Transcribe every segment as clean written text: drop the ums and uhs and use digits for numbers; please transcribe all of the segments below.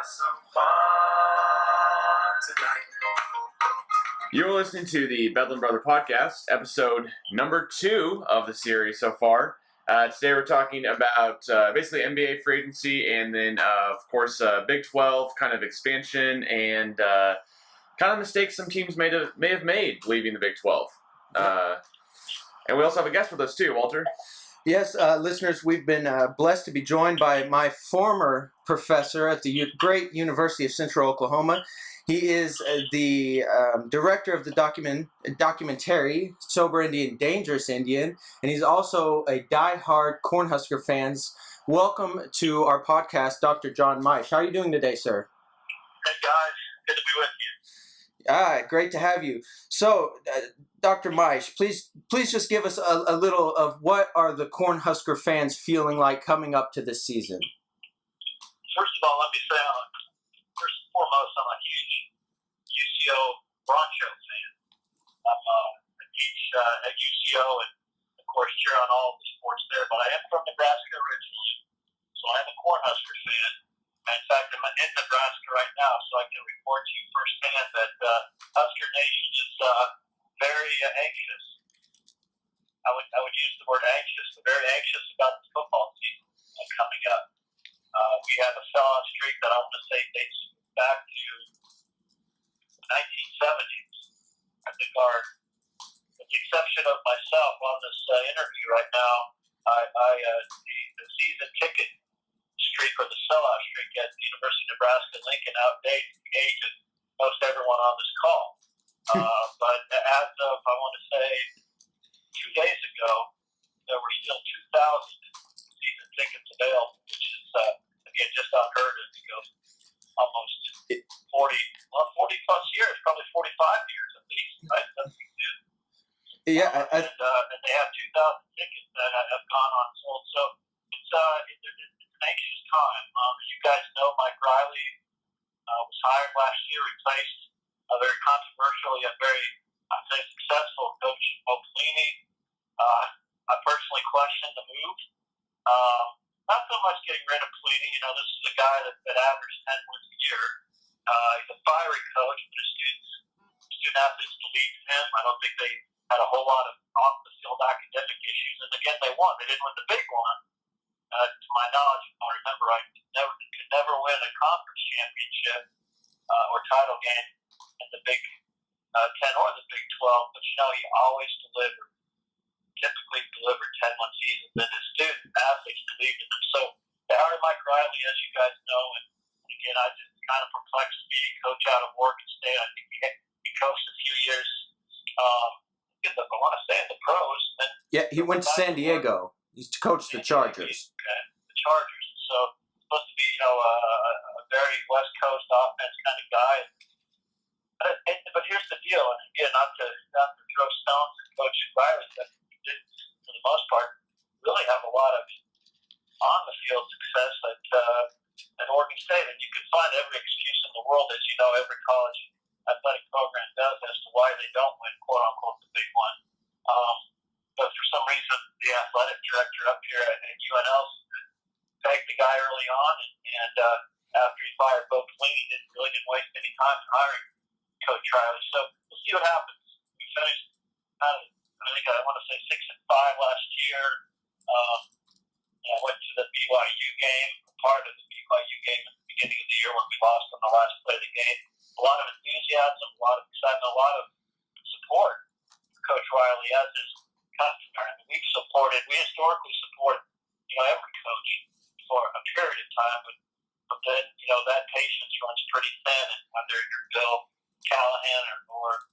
have some fun tonight. You're listening to the Bedlam Brother Podcast, episode number 2 of the series so far. Today we're talking about basically NBA free agency and then, of course, Big 12 kind of expansion and kind of mistakes some teams may have made leaving the Big 12. And we also have a guest with us too, Walter. Yes, listeners, we've been blessed to be joined by my former professor at the great University of Central Oklahoma. He is the director of the documentary Sober Indian, Dangerous Indian, and he's also a die-hard Cornhusker fans. Welcome to our podcast, Dr. John Maisch. How are you doing today, sir? Hey, guys. Good to be with you. Great to have you. So, Dr. Maisch, please just give us a little of what are the Cornhusker fans feeling like coming up to this season? First of all, let me say, first and foremost, I'm a huge UCO Bronco fan. I teach at UCO and, of course, cheer on all the sports there, but I am from Nebraska originally, so I'm a Cornhusker fan. In fact, I'm in Nebraska right now, so I can report to you firsthand that Husker Nation is very anxious. I would use the word anxious. They're very anxious about the football season coming up. We have a sellout streak that I want to say dates back to the 1970s. I think with the exception of myself on this interview right now, the season ticket streak or the sellout streak at the University of Nebraska Lincoln outdates the age of most everyone on this call. But as of, I want to say, 2 days ago, there were still 2,000 season tickets available, which is, again, just unheard of. It goes almost 40 plus years, probably 45 years at least, right? That's Yeah. And they have 2,000 tickets that have gone unsold. So it's an anxious time. As you guys know, Mike Riley was hired last year, replaced a very controversial yet very, I'd say, successful coach, Pelini. I personally questioned the move. Not so much getting rid of Pelini. You know, this is a guy that averaged 10 wins a year. He's a fiery coach, but his student athletes believed in him. I don't think they had a whole lot of off-the-field academic issues. And again, they won. They didn't win the big one. To my knowledge, if I remember right, could never win a conference championship or title game in the Big 10 or the Big 12. But, you know, he always typically delivered 10-win seasons, and his student athletes believed in him. So they hired Mike Riley, as you guys know, and again, I just kind of perplexed me, coach out of Oregon State. I think he coached a few years, I want to say in the pros. And then Yeah, he went to San Diego. He's coached the Chargers. Okay, the Chargers. So supposed to be, you know, a very West Coast offense kind of guy. But here's the deal, and again, not to throw stones at Coach Riley, but he did, for the most part, really have a lot of on-the-field success at Oregon State. And you can find every excuse in the world, as you know, every college athletic program does, as to why they don't win, quote-unquote, the big one. But for some reason, the athletic director up here at UNL pegged the guy early on, and after he fired Bo Pelini, he really didn't waste any time hiring Coach Riley. So we'll see what happens. We finished, I think I want to say 6-5 last year. I went to the BYU game, part of the BYU game at the beginning of the year when we lost on the last play of the game. A lot of enthusiasm, a lot of excitement, a lot of support for Coach Riley, as is customary. We historically support, you know, every coach for a period of time, but then, you know, that patience runs pretty thin, and whether you're Bill Callahan or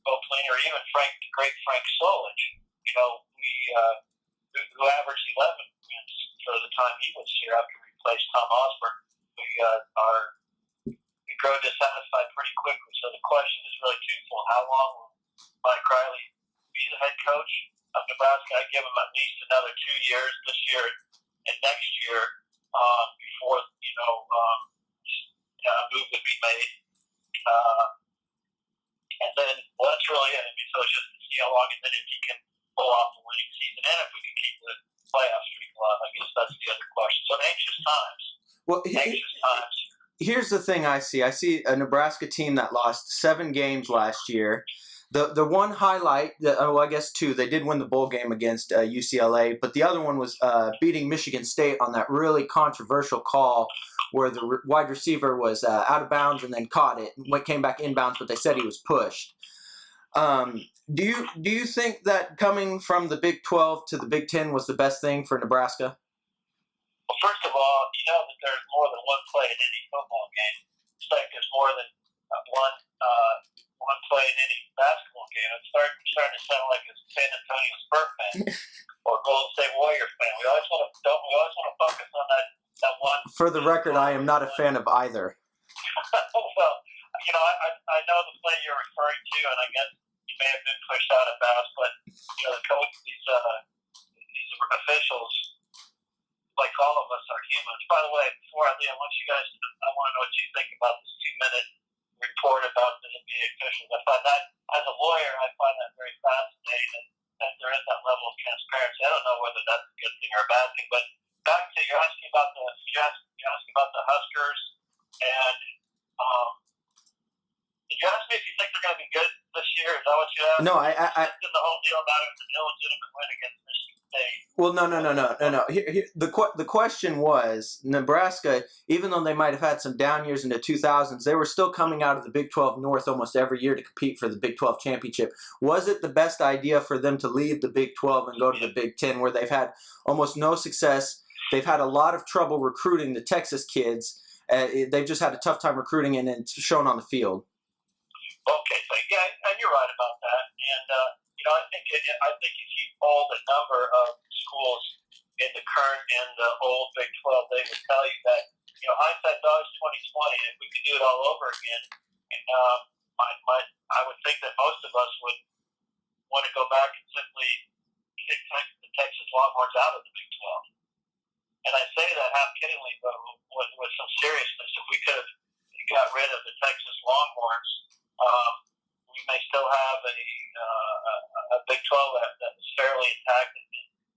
Bo Pelini or even the great Frank Solich, you know, who averaged 11 wins for the time he was here after we replaced Tom Osborne. We grow dissatisfied pretty quickly. So the question is really twofold: how long will Mike Riley be the head coach of Nebraska? I give him at least another 2 years, this year and next year, before a move would be made. And then, well, that's really it. I mean, so it's just to see how long, and then if he can pull off the winning season, and if we can keep the playoff streak alive. I guess that's the other question. So anxious times. Well, anxious times. here's the thing I see. I see a Nebraska team that lost 7 games last year. The one highlight, I guess 2, they did win the bowl game against UCLA, but the other one was beating Michigan State on that really controversial call where the wide receiver was out of bounds and then caught it and came back inbounds, but they said he was pushed. Do you think that coming from the Big 12 to the Big 10 was the best thing for Nebraska? Well, first of all, you know that there's more than one play in any football game. It's like there's more than one play in any basketball game. It's starting to sound like a San Antonio Spurs fan or Golden State Warriors fan. We always want to focus on that one. For the record, I am not a fan of either. Well, you know, I know the play you're referring to, and I guess you may have been pushed out of bounds, but you know, the coach, these officials, like all of us, are humans. By the way, before I leave, I want to know what you think about this 2-minute report about the NBA officials. I find that, as a lawyer, I find that very fascinating, that there is that level of transparency. I don't know whether that's a good thing or a bad thing, but back to you're asking about the Huskers, and did you ask me if you think they're going to be good this year? Is that what you asked? No, the whole deal about it was an illegitimate win against Michigan State. Well, no. The question was, Nebraska, even though they might have had some down years in the 2000s, they were still coming out of the Big 12 North almost every year to compete for the Big 12 championship. Was it the best idea for them to leave the Big 12 and go to the Big 10, where they've had almost no success? They've had a lot of trouble recruiting the Texas kids. They've just had a tough time recruiting, and it's shown on the field. Okay, so yeah, and you're right about that. And you know, I think if you polled a number of schools in the current and the old Big 12, they would tell you that, you know, hindsight's always 20/20. If we could do it all over again, I would think that most of us would want to go back and simply kick the Texas Longhorns out of the Big 12. And I say that half kiddingly, but with some seriousness. If we could have got rid of the Texas Longhorns, we may still have a Big 12 that was fairly intact and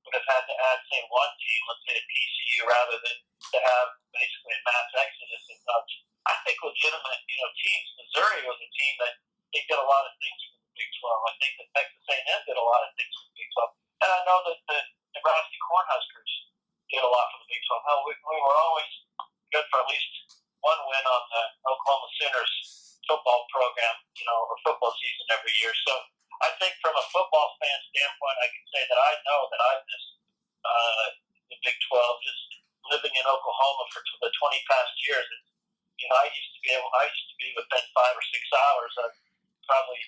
would have had to add, say, one team, let's say a TCU, rather than to have basically a mass exodus of I think legitimate, you know, teams. Missouri was a team that they did a lot of things for the Big 12. I think that Texas A&M did a lot of things for the Big 12. And I know that the Nebraska Cornhuskers did a lot for the Big 12. Hell, we were always good for at least one win on the Oklahoma Sooners football program, you know, or football season every year. So I think from a football fan standpoint, I can say that I know that I missed the Big 12 just living in Oklahoma for the 20 past years. And, you know, I used to be within 5 or 6 hours of probably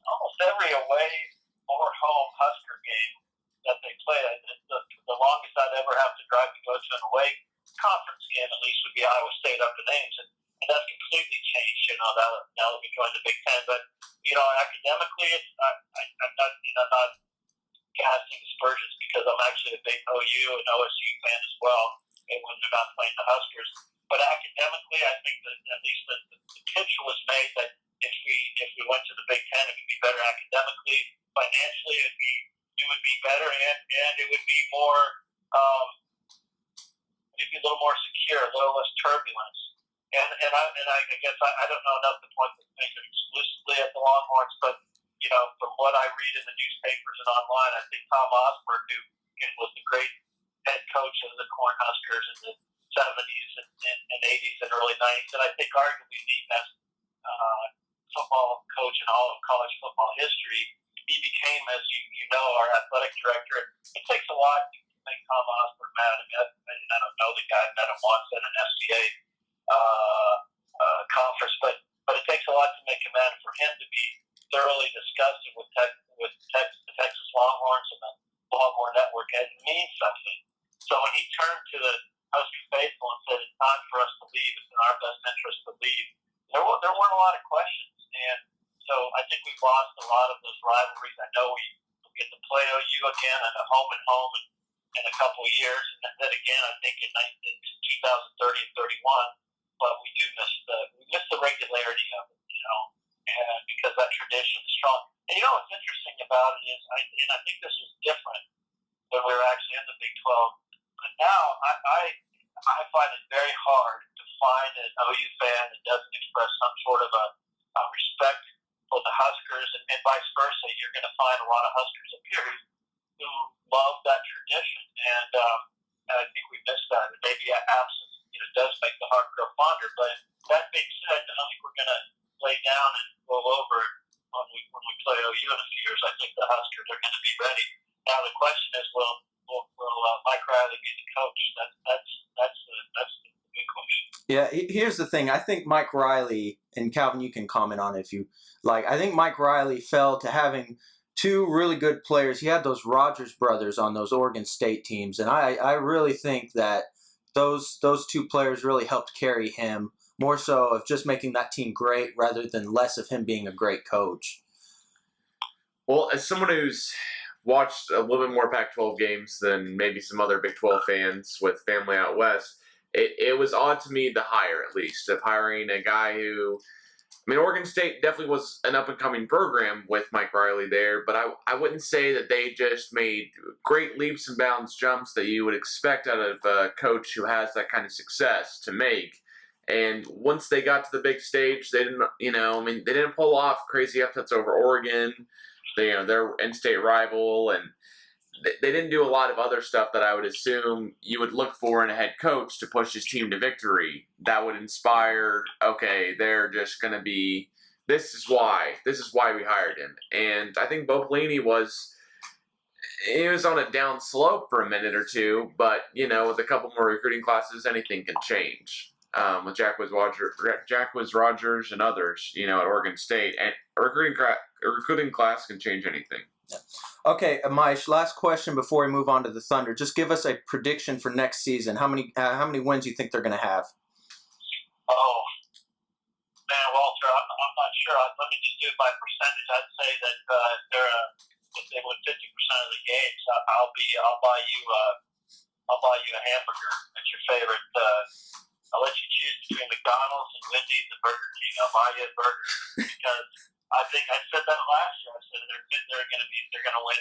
almost every away or home Husker game that they play. The longest I'd ever have to drive to go to an away conference game, at least, would be Iowa State up to names, and that's completely changed. You know, now that we joined the Big Ten, but you know, academically, I'm not casting aspersions because I'm actually a big OU and OSU fan as well, and when they're not playing the Huskers. But academically, I think that at least the pitch was made that if we went to the Big Ten, it would be better academically, financially, it would be better, and it would be more. It'd be a little more secure, a little less turbulence. And I guess I don't know enough to point the finger exclusively at the Longhorns, but you know, from what I read in the newspapers and online, I think Tom Osborne, who was the great head coach of the Cornhuskers in the 70s and 80s and early 90s, and I think arguably the best football coach in all of college football history. He became, as you know, our athletic director. It takes a lot to make Tom Osborne mad. I mean, I don't know the guy. I met him once at an FCA conference, but it takes a lot to make him mad. For him to be thoroughly disgusted with the Texas Longhorns and the Longhorn Network, it means something. So when he turned to the Husker faithful and said, "It's time for us to leave. It's in our best interest to leave," there weren't a lot of questions, and so I think we've lost a lot of those rivalries. I know we get to play OU again and a home and home in a couple of years, and then again I think in 2030 and 31. But we do miss the regularity of it, you know, and because that tradition is strong. And you know what's interesting about it is, I think this is different when we were actually in the Big 12. But now I find it very hard to find an OU fan that doesn't express some sort of a respect for the Huskers, and vice versa. You're going to find a lot of Huskers up here who love that tradition, and I think we missed that. And maybe absence, does make the heart grow fonder. But that being said, I don't think we're going to lay down and roll over when we play OU in a few years. I think the Huskers are going to be ready. Now the question is, will Mike Riley be the coach? That's the big question. Yeah, here's the thing. I think Mike Riley, and Calvin, you can comment on it if you like. I think Mike Riley fell to having two really good players. He had those Rogers brothers on those Oregon State teams, and I really think that those two players really helped carry him, more so of just making that team great rather than less of him being a great coach. Well, as someone who's watched a little bit more Pac-12 games than maybe some other Big 12 fans with family out west, it was odd to me, the hire at least, of hiring a guy who, Oregon State definitely was an up-and-coming program with Mike Riley there, but I wouldn't say that they just made great leaps and bounds jumps that you would expect out of a coach who has that kind of success to make. And once they got to the big stage, they didn't, they didn't pull off crazy upsets over Oregon, their in-state rival, and they didn't do a lot of other stuff that I would assume you would look for in a head coach to push his team to victory. That would inspire, okay, they're just going to be, this is why we hired him. And I think Bo Pelini was on a down slope for a minute or two, but, with a couple more recruiting classes, anything can change. With Jack was Rogers and others, at Oregon State, and a recruiting class can change anything. Yeah. Okay, Maisch, last question before we move on to the Thunder. Just give us a prediction for next season. How many wins do you think they're going to have? Oh, man, Walter, I'm not sure. Let me just do it by percentage. I'd say that if they win 50% of the games, I'll buy you a hamburger. That's your favorite. I'll let you choose between McDonald's and Wendy's and Burger King. I'll buy you a burger because I think I said that last year. I said they're going to win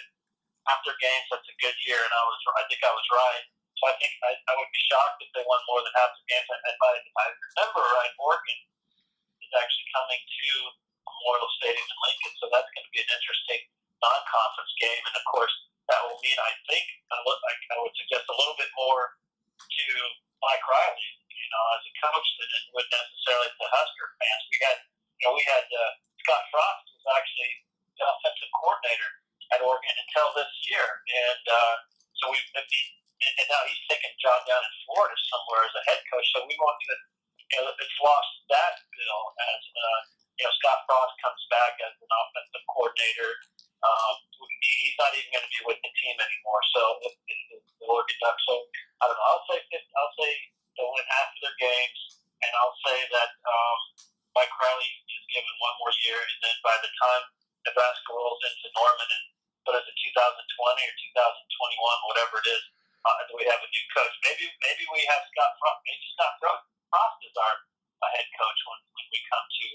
half their games. That's a good year, and I think I was right. So I think I would be shocked if they won more than half the games. And if I remember right, Oregon is actually coming to Memorial Stadium in Lincoln, so that's going to be an interesting non-conference game. And of course, that will mean I would suggest a little bit more to Mike Riley, as a coach than it would necessarily to Husker fans. We had Scott Frost was actually the offensive coordinator at Oregon until this year, and and now he's taking a job down in Florida somewhere as a head coach. So we won't even, it's lost that bill as Scott Frost comes back as an offensive coordinator. He's not even going to be with the team anymore. So the Oregon Ducks. So I don't know. I'll say they'll win half of their games, and I'll say that Mike Riley is given one more year, and then by the time Nebraska rolls into Norman in 2020 or 2021, whatever it is, we have a new coach. Maybe we have Scott Frost. Maybe Scott Frost is our head coach when we come to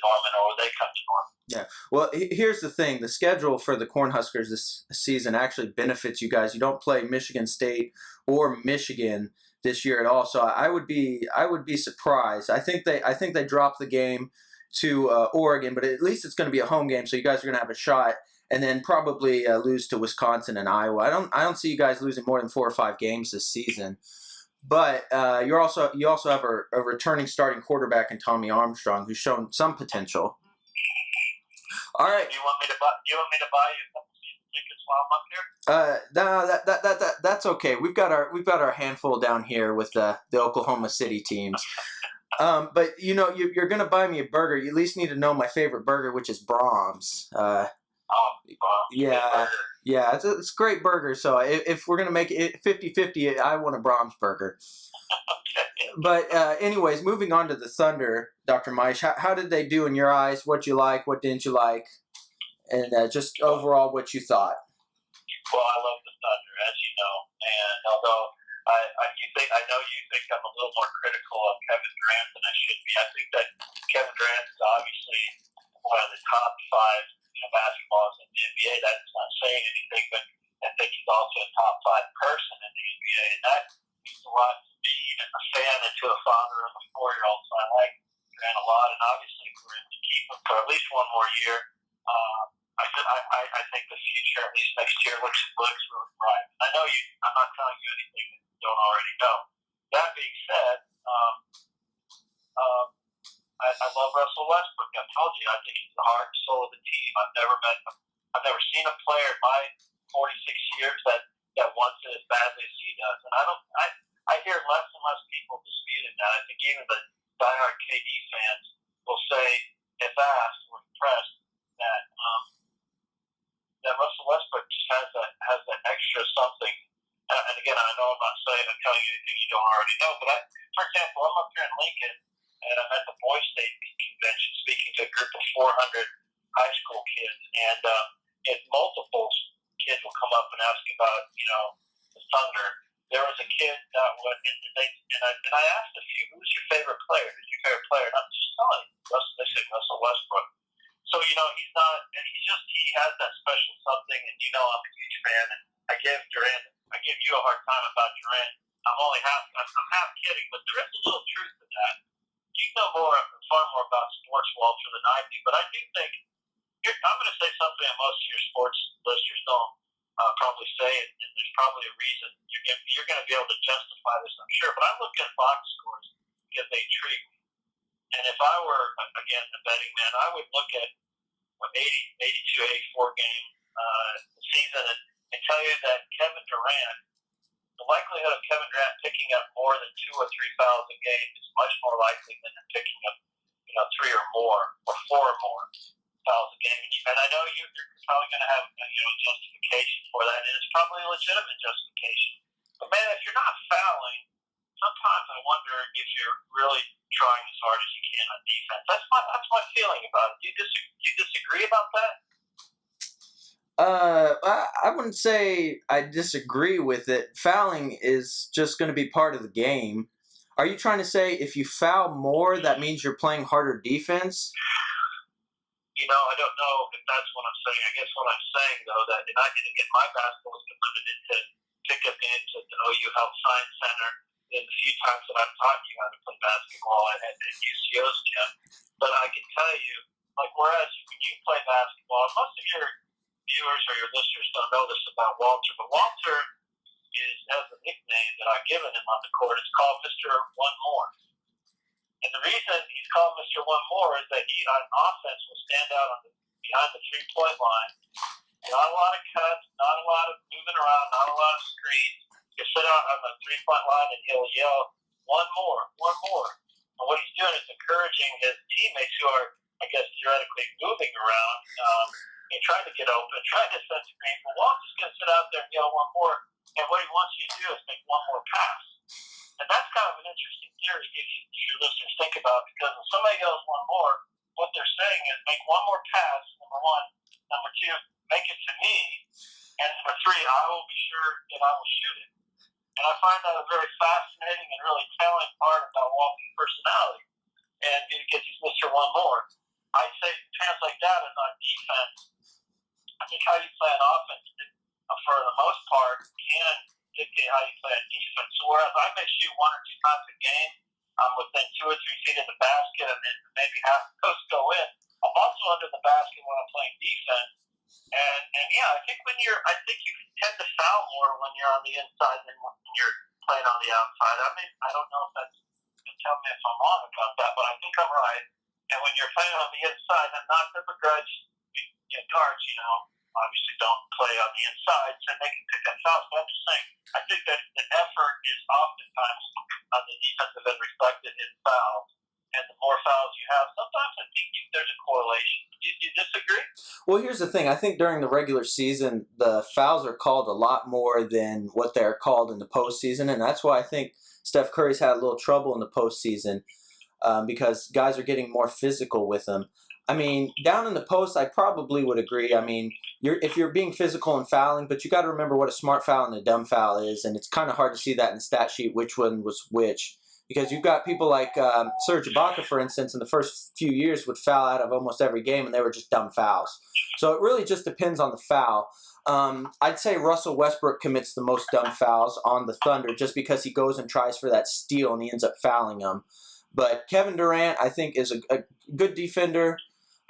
Norman, or when they come to Norman. Yeah. Well, here's the thing: the schedule for the Cornhuskers this season actually benefits you guys. You don't play Michigan State or Michigan this year at all, so I would be surprised. I think they dropped the game to Oregon, but at least it's going to be a home game, so you guys are going to have a shot. And then probably lose to Wisconsin and Iowa. I don't see you guys losing more than 4 or 5 games this season. But you also have a returning starting quarterback in Tommy Armstrong, who's shown some potential. All right. Do you want me to buy you a couple season tickets while I'm up here? No, that's okay. We've got our handful down here with the Oklahoma City teams. But you're gonna buy me a burger. You at least need to know my favorite burger, which is Brahms. Yeah, it's a great burger. So if we're going to make it 50-50, I want a Brahms burger. But anyways, moving on to the Thunder, Dr. Maisch, how did they do in your eyes? What you like, what didn't you like? And just overall what you thought. Well, I love the Thunder, as you know. And although I know you think I'm a little more critical of Kevin Durant than I should be, I think that Kevin Durant is obviously one of the top 5 basketballs in the NBA. That's not saying anything, but I think he's also a top 5 person in the NBA, and that means the one more year. I think the future, at least next year, looks really bright. I know you. I'm not telling you anything that you don't already know. That being said, I love Russell Westbrook. I've told you, I think he's the heart and soul of the team. I've never met him. I've never seen a player in my 46 years that wants it as badly as he does. And I hear less and less people disputing that. I think even the diehard KD fans will say, if asked, we're impressed that Russell Westbrook just has that extra something. And again, I know I'm telling you anything you don't already know, but for example, I'm up here in Lincoln, and I'm at the Boys State Convention speaking to a group of 400 high school kids, and multiple kids will come up and ask about, the Thunder. There was a kid that went in, and I asked a few, who's your favorite player? Who's your favorite player? And I'm just telling you, they say Russell Westbrook. So, he's not, and he has that special something, and I'm a huge fan, and I give you a hard time about Durant. I'm half kidding, but there is a little truth to that. You know far more about sports, Walter, than I do, but I do think, I'm going to say something that most of your sports listeners don't probably say, and there's probably a reason. You're going to be able to justify this, I'm sure, but I look at box scores because they intrigue me. And if I were, again, a betting man, I would look at 82, 84 game season and tell you that Kevin Durant, the likelihood of Kevin Durant picking up more than 2 or 3 fouls a game is much more likely than him picking up, 3 or more or 4 or more fouls a game. And I know you're probably going to have justification for that, and it's probably a legitimate justification. But man, if you're not fouling, sometimes I wonder if you're really trying as hard as you can on defense. That's my feeling about it. Do you disagree about that? I wouldn't say I disagree with it. Fouling is just going to be part of the game. Are you trying to say if you foul more, that means you're playing harder defense? I don't know if that's what I'm saying. I guess what I'm saying, though, that again, my basketball has been limited to pickup games at the OU Health Science Center in the few times that I've taught you how to play basketball at UCO's gym. But I can tell you, whereas when you play basketball, most of your viewers or your listeners don't know this about Walter, but Walter has a nickname that I've given him on the court. It's called Mr. One More. And the reason he's called Mr. One More is that he, on offense, will stand out behind the three-point line. Not a lot of cuts, not a lot of moving around, not a lot of screens. He'll sit out on the three-point line and he'll yell, one more, one more. And what he's doing is encouraging his teammates who are, I guess, theoretically moving around and trying to get open, trying to set screens. Well, Walter's just going to sit out there and yell one more. And what he wants you to do is make one more pass. And that's kind of an interesting theory if your listeners think about it, because when somebody yells one more, what they're saying is make one more pass, number one. Number two, make it to me. And number three, I will be sure that I will shoot it. And I find that a very fascinating and really telling part about Walton's personality. And because he's Mr. One More. I'd say translate that as on defense. I think how you play on offense, for the most part, can dictate how you play on defense. So whereas I may shoot 1 or 2 times a game, I'm within 2 or 3 feet of the basket, and then maybe half the post go in. I'm also under the basket when I'm playing defense. And yeah, I think you tend to foul more when you're on the inside than when you're playing on the outside. I don't know if that's, tell me if I'm wrong about that, but I think I'm right. And when you're playing on the inside, and not to begrudge guards, obviously don't play on the inside, so they can pick up fouls. But I'm just saying, I think that the effort is oftentimes on the defensive end reflected in fouls. And the more fouls you have, sometimes I think there's a correlation. Do you disagree? Well, here's the thing. I think during the regular season, the fouls are called a lot more than what they're called in the postseason. And that's why I think Steph Curry's had a little trouble in the postseason because guys are getting more physical with them. I mean, down in the post, I probably would agree. I mean, if you're being physical and fouling, but you got to remember what a smart foul and a dumb foul is. And it's kind of hard to see that in the stat sheet, which one was which. Because you've got people like Serge Ibaka, for instance, in the first few years would foul out of almost every game, and they were just dumb fouls. So it really just depends on the foul. I'd say Russell Westbrook commits the most dumb fouls on the Thunder just because he goes and tries for that steal and he ends up fouling them. But Kevin Durant, I think, is a good defender.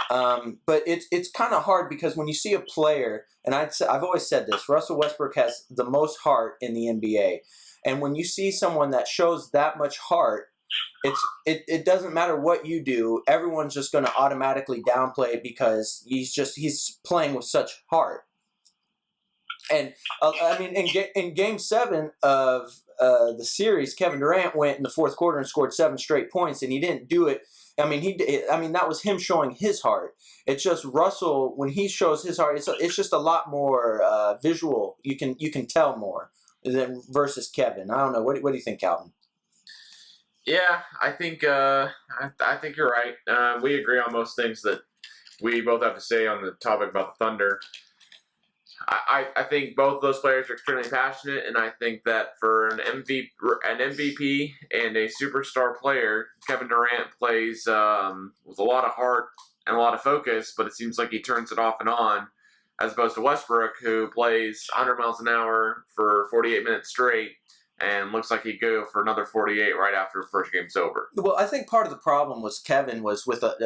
But it's kind of hard because when you see a player, and I've always said this, Russell Westbrook has the most heart in the NBA. And when you see someone that shows that much heart, it doesn't matter what you do. Everyone's just going to automatically downplay it because he's playing with such heart. And I mean, in Game 7 of the series, Kevin Durant went in the fourth quarter and scored 7 straight points, and he didn't do it. I mean, that was him showing his heart. It's just Russell, when he shows his heart, it's just a lot more visual. You can tell more than versus Kevin. I don't know. What do you think, Calvin? Yeah, I think you're right. We agree on most things that we both have to say on the topic about the Thunder. I think both of those players are extremely passionate, and I think that for an MVP and a superstar player, Kevin Durant plays with a lot of heart and a lot of focus, but it seems like he turns it off and on, as opposed to Westbrook, who plays 100 miles an hour for 48 minutes straight, and looks like he'd go for another 48 right after the first game's over. Well, I think part of the problem was Kevin was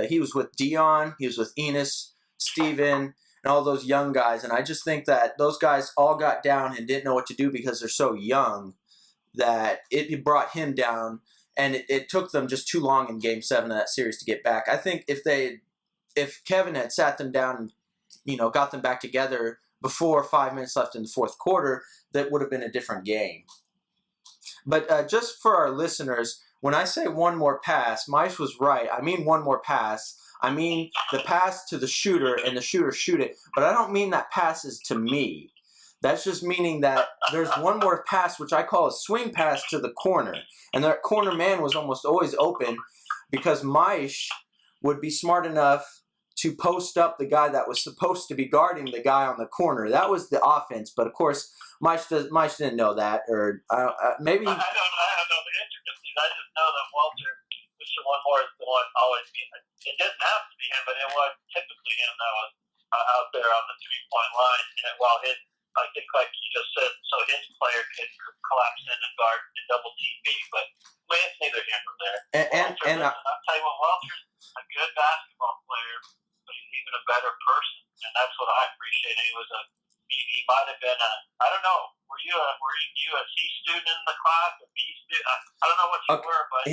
he was with Dion, he was with Enos, Steven, and all those young guys, and I just think that those guys all got down and didn't know what to do because they're so young that it brought him down, and it took them just too long in Game 7 of that series to get back. I think if Kevin had sat them down and got them back together before 5 minutes left in the fourth quarter, that would have been a different game. But just for our listeners, when I say one more pass, Maisch was right. I mean one more pass. I mean the pass to the shooter and the shooter shoot it. But I don't mean that pass is to me. That's just meaning that there's one more pass, which I call a swing pass to the corner. And that corner man was almost always open because Maisch would be smart enough to post up the guy that was supposed to be guarding the guy on the corner. That was the offense. But, of course, Maisch didn't know that. Or maybe... I don't know the intricacies. I just know that Walter, Mr. One More, is the one always being. It didn't have to be him, but it was typically him that was out there on the three-point line. And while I think like you just said, so his player could collapse in and guard and double team me. But it's neither here nor there. And I'll tell you what, Walter's a good basketball player, but he's even a better person, and that's what I appreciate. He might have been I don't know. Were you a C student in the class, a B student? I don't know what you were, but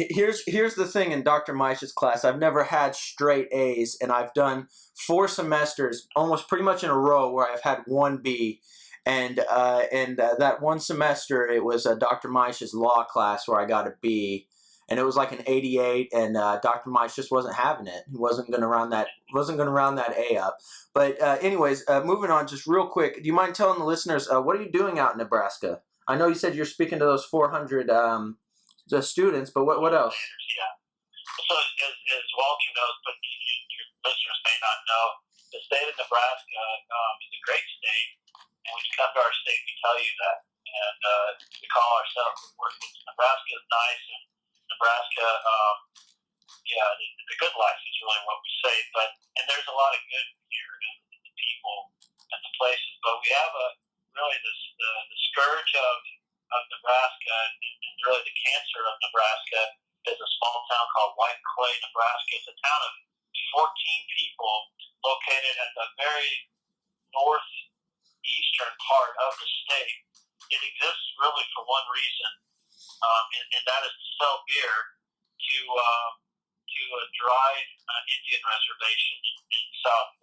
here's the thing in Dr. Maisch's class. I've never had straight A's, and I've done 4 semesters, almost pretty much in a row, where I've had 1 B. And that one semester, it was Dr. Maisch's law class where I got a B, and it was like an 88. And Dr. Maisch just wasn't having it. He wasn't going to round that A up. But anyways, moving on, just real quick. Do you mind telling the listeners what are you doing out in Nebraska? I know you said you're speaking to those 400 students, but what else? Yeah. So as Walter knows, but your listeners may not know, the state of Nebraska is a great state. And when you come to our state, we tell you that. And we call ourselves, Nebraska is nice, and Nebraska, the good life is really what we say. And there's a lot of good here in the people and the places. But we have the scourge of Nebraska, and really the cancer of Nebraska is a small town called White Clay, Nebraska. It's a town of 14 people located at the very northeastern part of the state. It exists really for one reason, and that is to sell beer to a dry Indian reservation in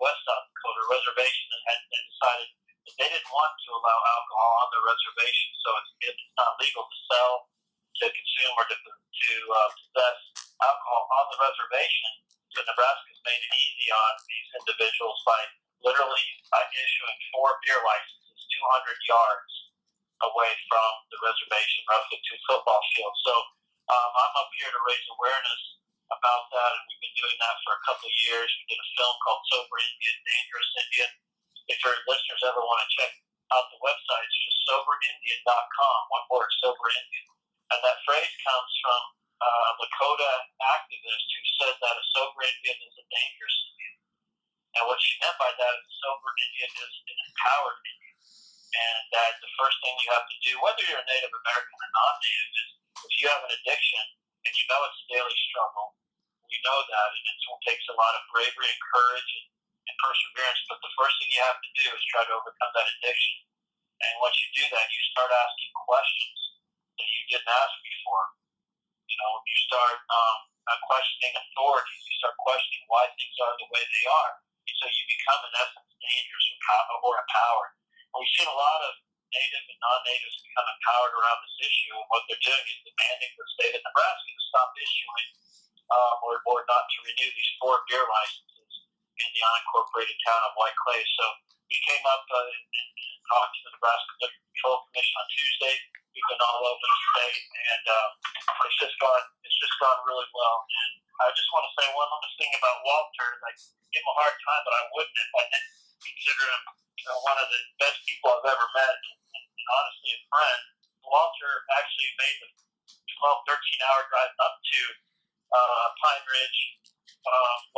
West South Dakota, a reservation that had decided that they didn't want to allow alcohol on their reservation, so it's not legal to sell, to consume, or to possess alcohol on the reservation. So Nebraska's made it easy on these individuals by issuing 4 beer licenses 200 yards away from the reservation, roughly 2 football fields. So I'm up here to raise awareness about that, and we've been doing that for a couple of years. We did a film called Sober Indian, Dangerous Indian. If your listeners ever want to check out the website, it's just soberindian.com, one word, Sober Indian. And that phrase comes from a Lakota activist who said that a sober Indian is a dangerous Indian. And what she meant by that is a sober Indian is an empowered Indian. And that the first thing you have to do, whether you're a Native American or not Native, is if you have an addiction and you know it's a daily struggle, we We know that, and it takes a lot of bravery and courage and perseverance. But the first thing you have to do is try to overcome that addiction. And once you do that, you start asking questions that you didn't ask before. You start questioning authorities. You start questioning why things are the way they are. And so you become, in essence, dangerous or empowered. And we've seen a lot of native and non-natives become empowered around this issue, and what they're doing is demanding the state of Nebraska to stop issuing or not to renew these 4 beer licenses in the unincorporated town of White Clay. So we came up and talked to the Nebraska Liquor Control Commission on Tuesday. We've been all over the state, and it's just gone really well. And I just want to say one last thing about Walter. I give him a hard time, but I wouldn't if I didn't consider him one of the best people I've ever met, and honestly a friend. Walter actually made the 12-13-hour drive up to Pine Ridge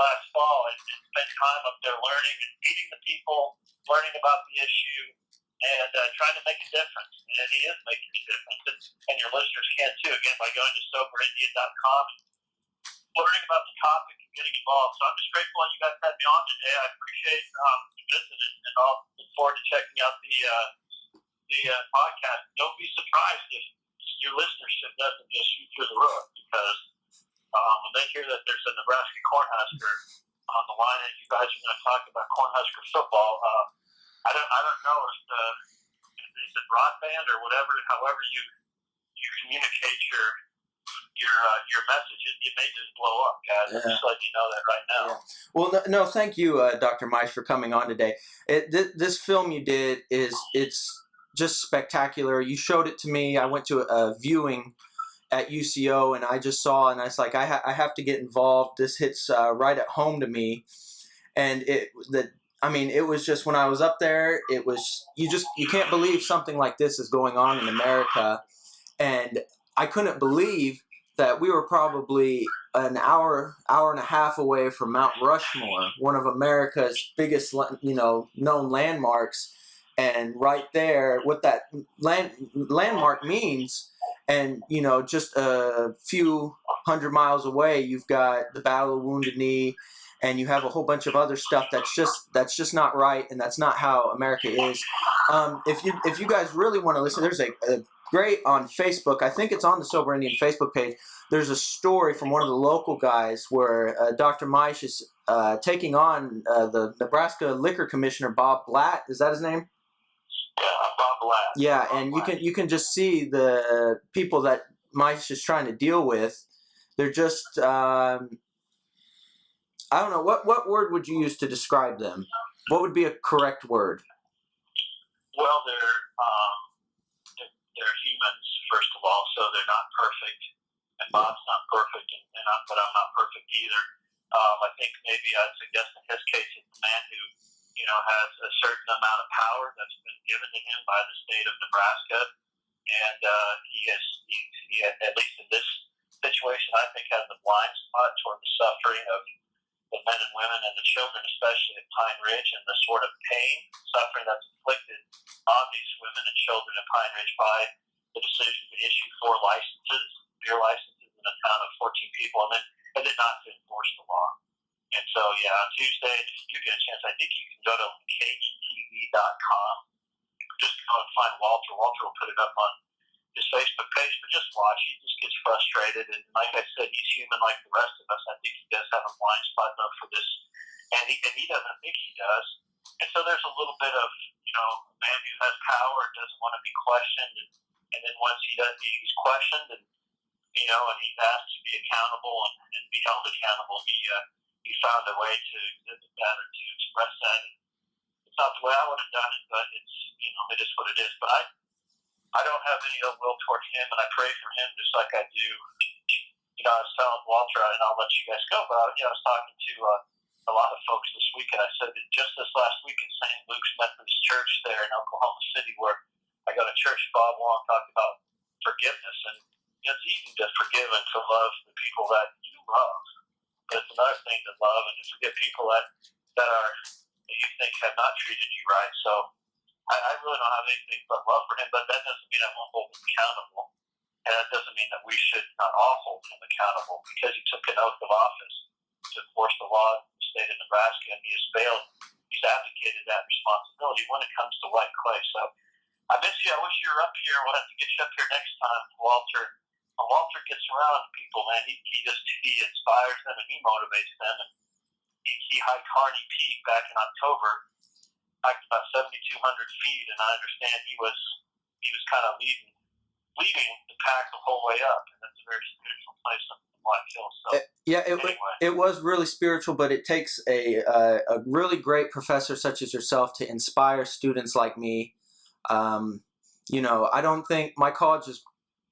last fall and spent time up there learning and meeting the people, learning about the issue, and trying to make a difference. And he is making a difference. And your listeners can too, again, by going to SoberIndian.com, learning about the topic and getting involved. So I'm just grateful that you guys had me on today. I appreciate you visiting, and I'll look forward to checking out the podcast. Don't be surprised if your listenership doesn't just shoot through the roof, because when they hear that there's a Nebraska Cornhusker on the line and you guys are going to talk about Cornhusker football, I don't know if is it broadband or whatever, however you communicate your message, it may just blow up, guys. I'm just letting you know that right now. Yeah. Well, no, thank you, Dr. Maisch, for coming on today. This film you did it's just spectacular. You showed it to me. I went to a viewing at UCO, and I just saw, and I was like, I have to get involved. This hits right at home to me, and it was just, when I was up there, it was, you can't believe something like this is going on in America, and I couldn't believe that we were probably an hour and a half away from Mount Rushmore, one of America's biggest, known landmarks, and right there, what that landmark means. And, just a few 100 miles away, you've got the Battle of Wounded Knee, and you have a whole bunch of other stuff that's just not right, and that's not how America is. If you guys really want to listen, there's a great on Facebook. I think it's on the Sober Indian Facebook page. There's a story from one of the local guys where Dr. Maisch is taking on the Nebraska Liquor Commissioner, Bob Blatt. Is that his name? Yeah, Bob Blatt. Yeah, and you can just see the people that Maisch is trying to deal with. They're just I don't know, what word would you use to describe them? What would be a correct word? Well, they're humans, first of all, so they're not perfect, and Bob's not perfect, but I'm not perfect either. I think maybe I'd suggest in his case it's a man who has a certain amount of power that's been given to him by the state of Nebraska, and he at least in this situation, I think, has a blind spot toward the suffering of the men and women and the children, especially at Pine Ridge, and the sort of pain, suffering that's inflicted on these women and children at Pine Ridge by the decision to issue 4 beer licenses in a town of 14 people, and then not to enforce the law. And so, on Tuesday, if you get a chance, I think you can go to KETV.com. Just go and find Walter. Walter will put it up on his Facebook page, but just watch. He just gets frustrated, and like I said, he's human like the rest of us. I think he does have a blind spot though for this, and he doesn't think he does. And so there's a little bit of, a man who has power and doesn't want to be questioned, and then once he does, he's questioned, and he's asked to be accountable and be held accountable. He found a way to exhibit that or to express that. And it's not the way I would have done it, but it's it is what it is. But I don't have any ill will toward him, and I pray for him just like I do. I was telling Walter, and I'll let you guys go, but I was talking to a lot of folks this week, and I said that just this last week at St. Luke's Methodist Church there in Oklahoma City, where I go to church, Bob Wong talked about forgiveness, and it's easy to forgive and to love the people that you love. But it's another thing to love and to forgive people that you think have not treated you right. So I really don't have anything but love for him, but that doesn't mean I won't hold him accountable. And that doesn't mean that we should not also hold him accountable because he took an oath of office to enforce the law in the state of Nebraska, and he has failed. He's abdicated that responsibility when it comes to white clay. So I miss you. I wish you were up here. We'll have to get you up here next time, Walter. When Walter gets around people, man, he inspires them and he motivates them. And he hiked Harney Peak back in October, hiked about 7,200 feet, and I understand he was kind of leading the pack the whole way up, and that's a very spiritual place up in the Black Hills. So, it was really spiritual, but it takes a really great professor such as yourself to inspire students like me. I don't think my college has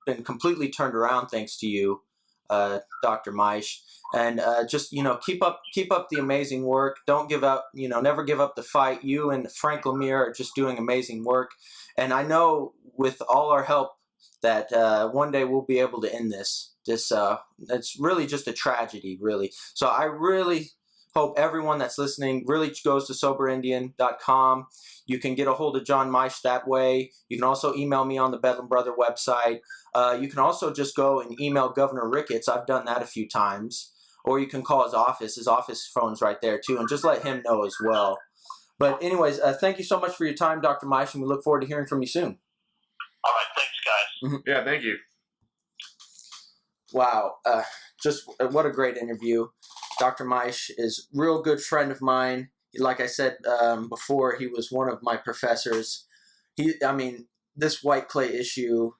been completely turned around thanks to you, Dr. Maisch, and just keep up the amazing work. Don't give up. Never give up the fight. You and Frank Lemire are just doing amazing work, and I know with all our help that one day we'll be able to end this. It's really just a tragedy, really. So I really hope everyone that's listening really goes to SoberIndian.com. You can get a hold of John Maisch that way. You can also email me on the Bedlam Brother website. You can also just go and email Governor Ricketts. I've done that a few times. Or you can call his office. His office phone's right there, too, and just let him know as well. But anyways, thank you so much for your time, Dr. Maisch, and we look forward to hearing from you soon. All right, thanks, guys. Mm-hmm. Yeah, thank you. Wow, just what a great interview. Dr. Maisch is a real good friend of mine. Like I said before, he was one of my professors. This white clay issue,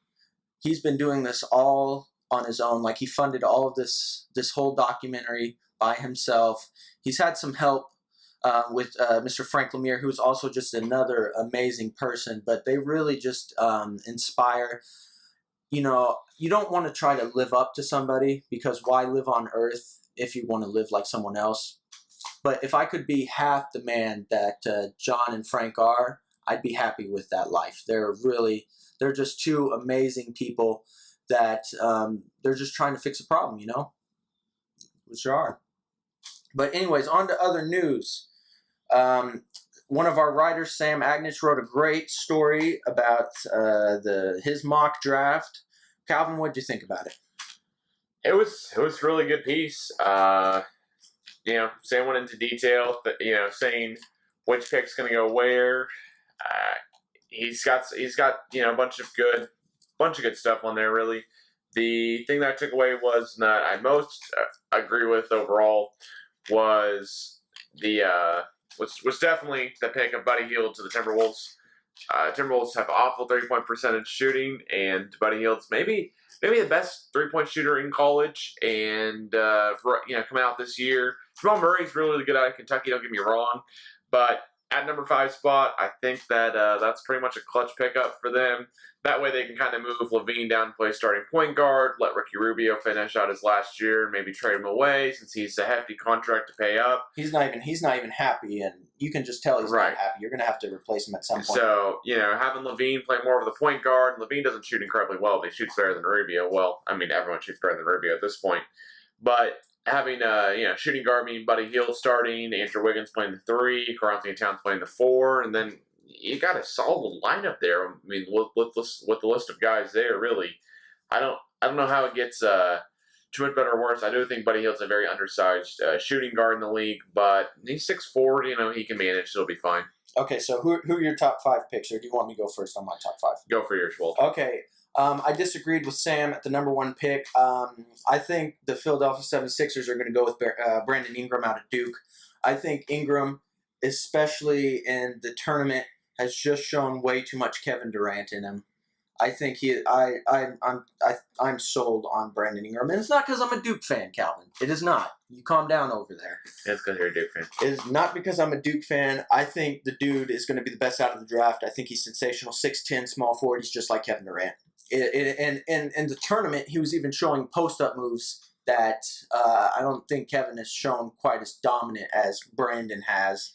he's been doing this all on his own. Like, he funded all of this whole documentary by himself. He's had some help with Mr. Frank Lemire, who's also just another amazing person, but they really just inspire. You don't want to try to live up to somebody, because why live on earth if you want to live like someone else? But if I could be half the man that John and Frank are, I'd be happy with that life. They're just two amazing people that they're just trying to fix a problem, which are. But anyways, on to other news. One of our writers, Sam Agnitsch, wrote a great story about his mock draft. Calvin, what did you think about it? It was a really good piece. Sam went into detail, saying which pick's going to go where. He's got a bunch of good stuff on there. Really, the thing that I took away was that I most agree with overall was was definitely the pick of Buddy Hield to the Timberwolves. Timberwolves have awful 3-point percentage shooting, and Buddy Hield's maybe the best 3-point shooter in college. And coming out this year, Jamal Murray's really good out of Kentucky. Don't get me wrong, but at number 5 spot, I think that that's pretty much a clutch pickup for them. That way they can kind of move Levine down to play starting point guard, let Ricky Rubio finish out his last year, and maybe trade him away since he's a hefty contract to pay up. He's not even happy, and you can just tell he's not happy. You're going to have to replace him at some point. So, having Levine play more of the point guard, Levine doesn't shoot incredibly well, but he shoots better than Rubio. Well, everyone shoots better than Rubio at this point. But having shooting guard meaning Buddy Hield starting, Andrew Wiggins playing the 3, Karl-Anthony Towns playing the 4, and then you got a solid lineup there. With the list of guys there, really, I don't know how it gets too much better or worse. I do think Buddy Hield's a very undersized shooting guard in the league, but he's 6'4", he can manage, so it'll be fine. Okay, so who are your top 5 picks, or do you want me to go first on my top 5? Go for yours, Wolf. Okay. I disagreed with Sam at the number 1 pick. I think the Philadelphia 76ers are going to go with Brandon Ingram out of Duke. I think Ingram, especially in the tournament, has just shown way too much Kevin Durant in him. I think I'm sold on Brandon Ingram, and it's not because I'm a Duke fan, Calvin. It is not. You calm down over there. It's because you're a Duke fan. It is not because I'm a Duke fan. I think the dude is going to be the best out of the draft. I think he's sensational. 6'10", small forward. He's just like Kevin Durant. And in the tournament, he was even showing post-up moves that I don't think Kevin has shown quite as dominant as Brandon has.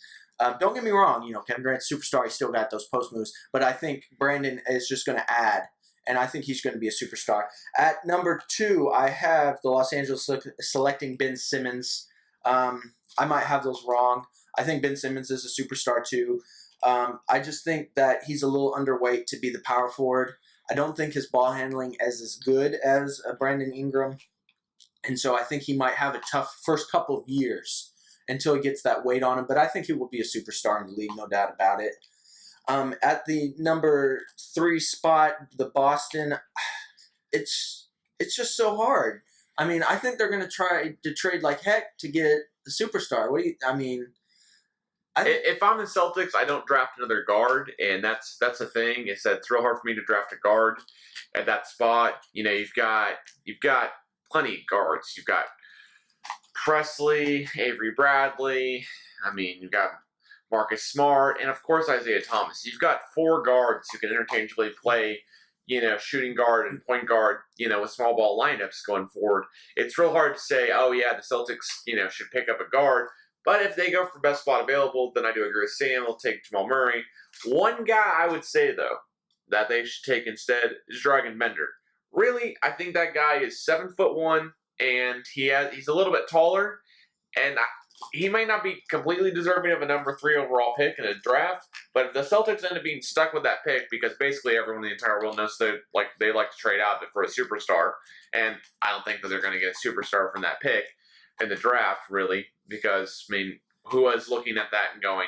Don't get me wrong, Kevin Durant's superstar. He still got those post moves, but I think Brandon is just going to add, and I think he's going to be a superstar. At number 2, I have the Los Angeles selecting Ben Simmons. I might have those wrong. I think Ben Simmons is a superstar too. I just think that he's a little underweight to be the power forward. I don't think his ball handling is as good as Brandon Ingram. And so I think he might have a tough first couple of years until he gets that weight on him. But I think he will be a superstar in the league, no doubt about it. At the number 3 spot, the Boston, it's just so hard. I mean, I think they're going to try to trade like heck to get the superstar. If I'm the Celtics, I don't draft another guard, and that's the thing. Is that it's real hard for me to draft a guard at that spot. You know, you've got plenty of guards. You've got Presley, Avery Bradley. I mean, you've got Marcus Smart, and of course Isaiah Thomas. You've got 4 guards who can interchangeably play, you know, shooting guard and point guard, you know, with small ball lineups going forward. It's real hard to say, oh yeah, the Celtics, you know, should pick up a guard. But if they go for best spot available, then I do agree with Sam. They'll take Jamal Murray. One guy I would say, though, that they should take instead is Dragan Bender. Really, I think that guy is 7'1", and he's a little bit taller, and he might not be completely deserving of a number 3 overall pick in a draft, but if the Celtics end up being stuck with that pick, because basically everyone in the entire world knows they like to trade out for a superstar, and I don't think that they're going to get a superstar from that pick in the draft, really, because, I mean, who was looking at that and going,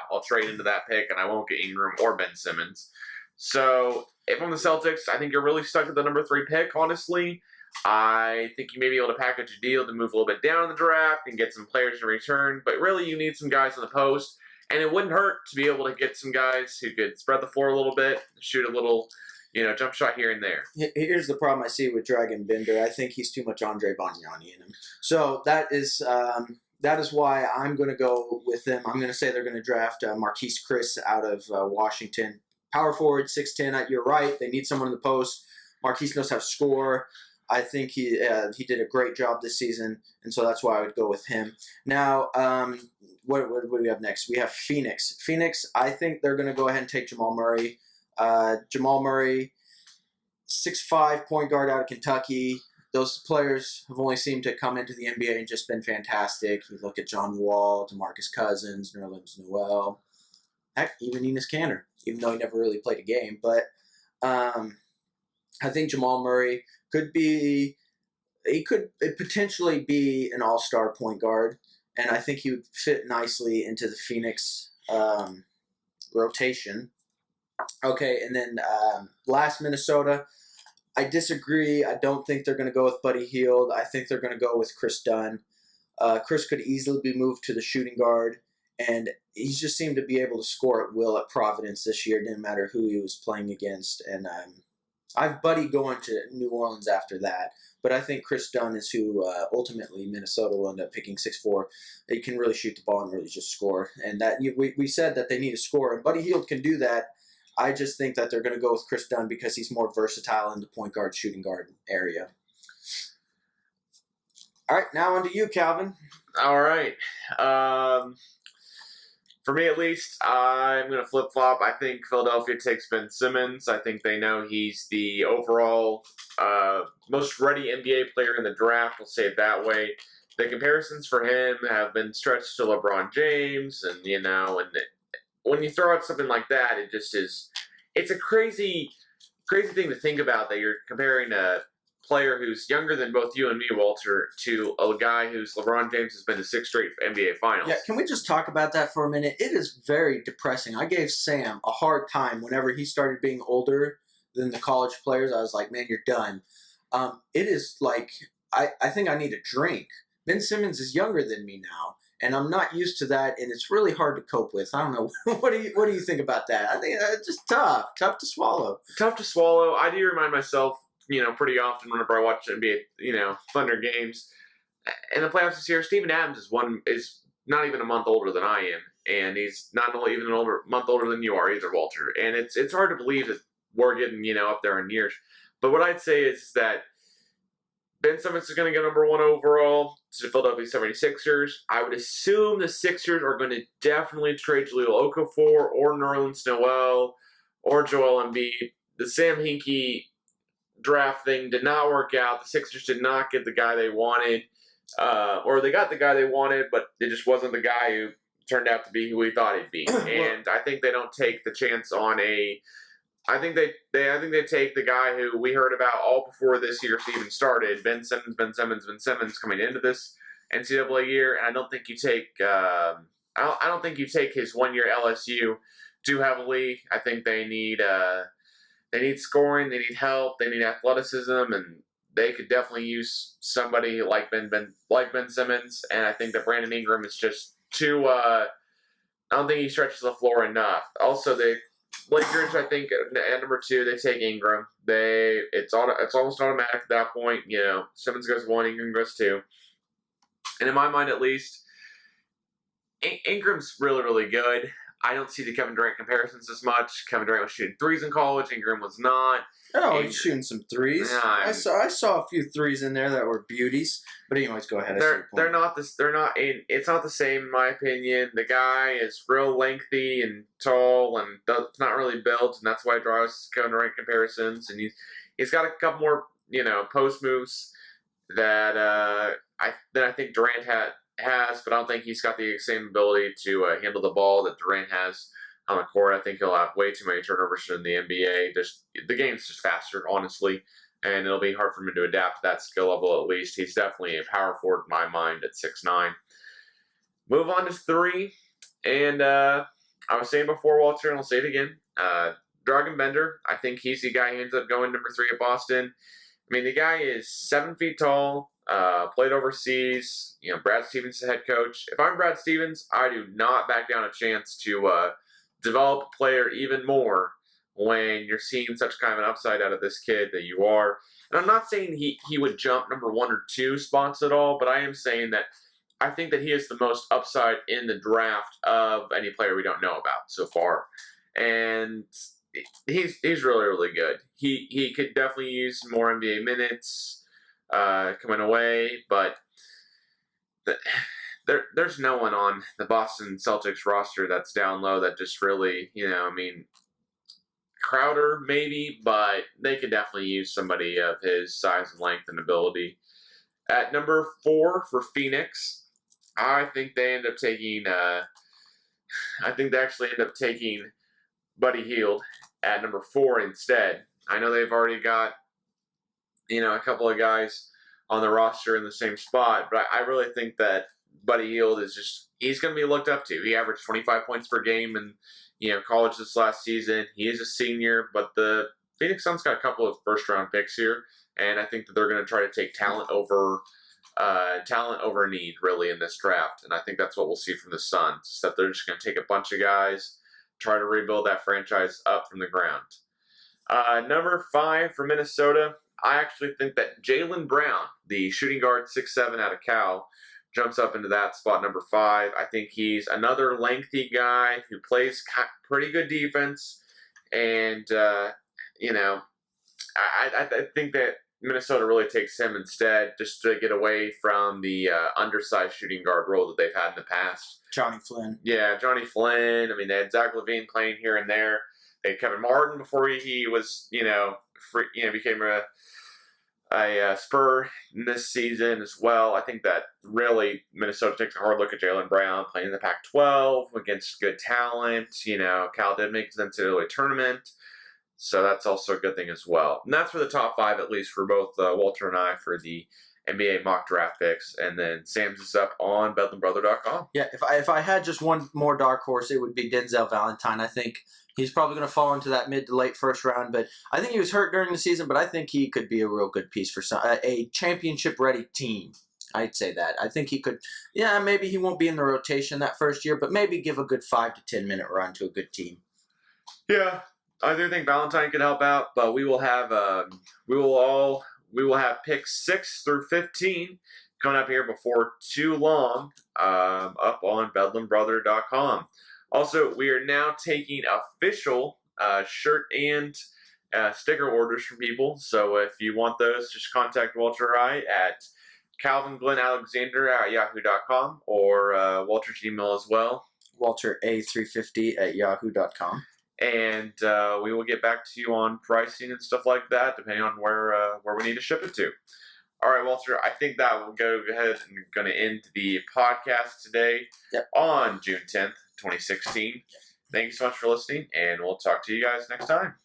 I'll trade into that pick and I won't get Ingram or Ben Simmons. So if I'm the Celtics, I think you're really stuck at the number 3 pick, honestly. I think you may be able to package a deal to move a little bit down in the draft and get some players in return, but really you need some guys on the post, and it wouldn't hurt to be able to get some guys who could spread the floor a little bit, shoot a little, you know, jump shot here and there. Here's the problem I see with Dragan Bender. I think he's too much Andre Bargnani in him. So that is why I'm going to go with them. I'm going to say they're going to draft Marquise Chris out of Washington. Power forward, 6'10". You're right. They need someone in the post. Marquise knows how to score. I think he did a great job this season, and so that's why I would go with him. Now, what do we have next? We have Phoenix. Phoenix, I think they're going to go ahead and take Jamal Murray. Jamal Murray, 6'5", point guard out of Kentucky. Those players have only seemed to come into the NBA and just been fantastic. You look at John Wall, DeMarcus Cousins, Nerlens Noel, heck, even Enes Kanter, even though he never really played a game. But I think Jamal Murray could potentially be an all-star point guard, and I think he would fit nicely into the Phoenix rotation. Okay, and then last, Minnesota. I disagree. I don't think they're going to go with Buddy Hield. I think they're going to go with Chris Dunn. Chris could easily be moved to the shooting guard, and he's just seemed to be able to score at will at Providence this year, didn't matter who he was playing against. And I have Buddy going to New Orleans after that, but I think Chris Dunn is who ultimately Minnesota will end up picking. 6'4". He can really shoot the ball and really just score. And that we said that they need a scorer, and Buddy Hield can do that. I just think that they're going to go with Chris Dunn because he's more versatile in the point guard, shooting guard area. All right, now on to you, Calvin. All right. For me, at least, I'm going to flip-flop. I think Philadelphia takes Ben Simmons. I think they know he's the overall most ready NBA player in the draft. We'll say it that way. The comparisons for him have been stretched to LeBron James, and, you know, and when you throw out something like that, it just is – it's a crazy thing to think about that you're comparing a player who's younger than both you and me, Walter, to a guy who's LeBron James has been to 6 straight NBA Finals. Yeah, can we just talk about that for a minute? It is very depressing. I gave Sam a hard time whenever he started being older than the college players. I was like, man, you're done. It is like I think I need a drink. Ben Simmons is younger than me now, and I'm not used to that, and it's really hard to cope with. I don't know. What do you think about that? I think it's just tough to swallow. Tough to swallow. I do remind myself, you know, pretty often whenever I watch NBA, you know, Thunder games. In the playoffs this year, Steven Adams is not even a month older than I am, and he's not even a month older than you are either, Walter. And it's hard to believe that we're getting, you know, up there in years. But what I'd say is that Ben Simmons is going to get number 1 overall to the Philadelphia 76ers. I would assume the Sixers are going to definitely trade Jahlil Okafor or Nerlens Noel or Joel Embiid. The Sam Hinkie draft thing did not work out. The Sixers did not get the guy they wanted, or they got the guy they wanted, but it just wasn't the guy who turned out to be who we thought he'd be. And I think they don't take the chance on a I think they take the guy who we heard about all before this year even started, Ben Simmons coming into this NCAA year, and I don't think you take I don't think you take his 1 year LSU too heavily. I think they need scoring, they need help, they need athleticism, and they could definitely use somebody like Ben Simmons. And I think that Brandon Ingram is just too. I don't think he stretches the floor enough. Also, Lakers, I think at number 2, they take Ingram. It's almost automatic at that point. Simmons goes 1, Ingram goes 2. And in my mind, at least, Ingram's really, really good. I don't see the Kevin Durant comparisons as much. Kevin Durant was shooting threes in college. Ingram was not. Oh, he's shooting some threes. Yeah, I saw a few threes in there that were beauties. But anyways, go ahead. They're not. It's not the same in my opinion. The guy is real lengthy and tall and not really built, and that's why he draws Kevin Durant comparisons. And he's got a couple more post moves that I think Durant has, but I don't think he's got the same ability to handle the ball that Durant has on the court. I think he'll have way too many turnovers in the NBA. The game's just faster, honestly, and it'll be hard for him to adapt to that skill level at least. He's definitely a power forward in my mind at 6'9". Move on to 3, and I was saying before, Walter, and I'll say it again, Dragan Bender. I think he's the guy who ends up going number 3 at Boston. I mean, the guy is 7 feet tall, played overseas. Brad Stevens is the head coach. If I'm Brad Stevens, I do not back down a chance to develop a player even more when you're seeing such kind of an upside out of this kid that you are. And I'm not saying he would jump number 1 or 2 spots at all, but I am saying that I think that he is the most upside in the draft of any player we don't know about so far. And he's really, really good. He could definitely use more NBA minutes coming away, but there's no one on the Boston Celtics roster that's down low that just really, Crowder maybe, but they could definitely use somebody of his size and length and ability. At number 4 for Phoenix, I think they end up taking. I think they actually end up taking Buddy Hield at number 4 instead. I know they've already got a couple of guys on the roster in the same spot, but I really think that Buddy Hield is he's going to be looked up to. He averaged 25 points per game in college this last season. He is a senior, but the Phoenix Suns got a couple of first-round picks here, and I think that they're going to try to take talent over need, really, in this draft. And I think that's what we'll see from the Suns, that they're just going to take a bunch of guys, try to rebuild that franchise up from the ground. Number 5 for Minnesota, I actually think that Jaylen Brown, the shooting guard, 6'7" out of Cal, jumps up into that spot, number 5. I think he's another lengthy guy who plays pretty good defense. And, I think that Minnesota really takes him instead, just to get away from the undersized shooting guard role that they've had in the past. Johnny Flynn. Yeah, Johnny Flynn. I mean, they had Zach LaVine playing here and there. They had Kevin Martin before he was, became a Spur in this season as well. I think that really Minnesota takes a hard look at Jaylen Brown playing in the Pac-12 against good talent. Cal did make the NCAA tournament, so that's also a good thing as well. And that's for the top 5, at least for both Walter and I, for the NBA mock draft picks. And then Sam's is up on bedlambrother.com. Yeah, if I had just one more dark horse, it would be Denzel Valentine. I think he's probably going to fall into that mid to late first round, but I think he was hurt during the season, but I think he could be a real good piece for a championship-ready team. I'd say that. I think he could, maybe he won't be in the rotation that first year, but maybe give a good 5 to 10 minute run to a good team. Yeah, I do think Valentine could help out, but we will have picks 6 through 15 coming up here before too long, up on bedlambrother.com. Also, we are now taking official shirt and sticker orders from people. So if you want those, just contact Walter or I at calvinglenalexander@yahoo.com or Walter's email as well. WalterA350@yahoo.com. And we will get back to you on pricing and stuff like that, depending on where we need to ship it to. All right, Walter, I think that will go ahead and going to end the podcast today on June 10th, 2016. Thank you so much for listening, and we'll talk to you guys next time.